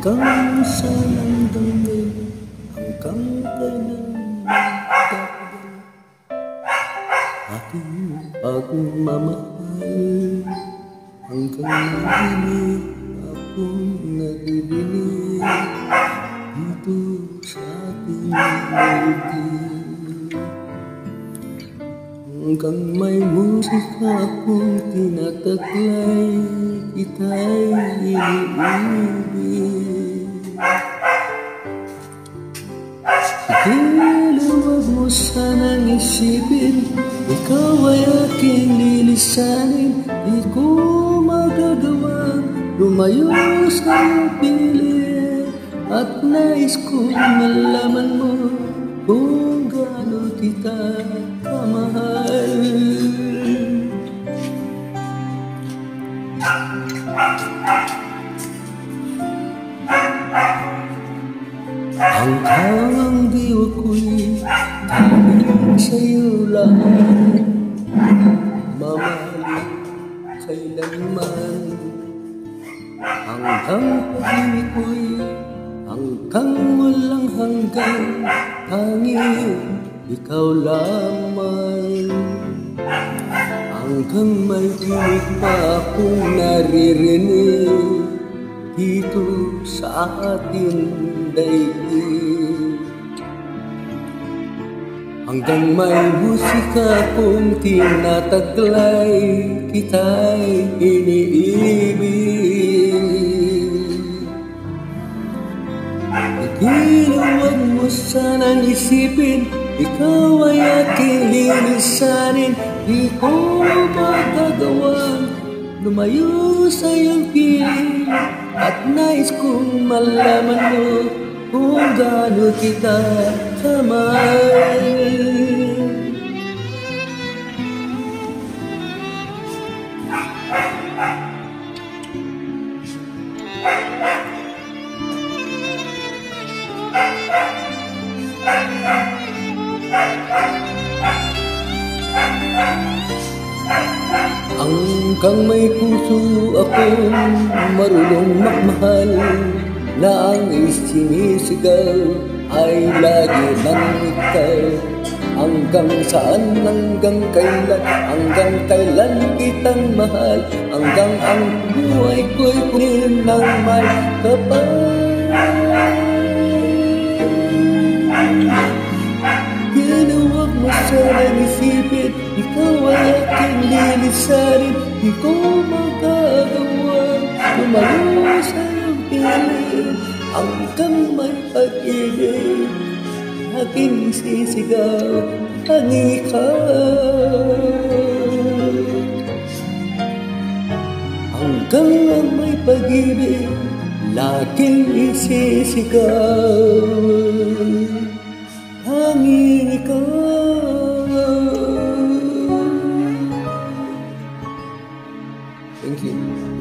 hanggang sa damdamin, hanggang kailan magtagal aking pagmamahal, hanggang marinig akong naririnig dito sa ating daigdig. Hanggang may musika akong tinataglay, kita'y iniibig. Sige, huwag mo sanang isipin, ikaw ay aking lilisanin. Di ko magagawang lumayo sa iyong piling, at nais kong malaman mo kung gaano kita kamahal. Hanggang ang diwa ko'y tanging sa'yo lang, mamahalin kailanman. Hanggang pag-ibig ko'y hanggang walang hanggan, tanging ikaw lamang. Hanggang may tinig pa akong naririnig dito sa ating daigdig. Hanggang may musika akong tinataglay, kita'y iniibig. Huwag mo sanang isipin, ikaw ay aking lilisanin. Di ko magagawang lumayo sa iyong piling, at nais kong malaman mo kung gaano kita kamahal. Hanggang may puso akong marunong magmahal, na ang isinisigaw ay lagi ng ikaw. Hanggang saan, hanggang kailan kitang mahal, hanggang ang buhay ko'y punin ng may kapal. Huwag mo sanang isipin, ikaw ay aking lilisanin. Di ko magagawa lumayo sa iyong piling, hanggang may pag-ibig aking isisigaw, ang ikaw. Hanggang may pag-ibig laging isisigaw, hanging ikaw. Thank you.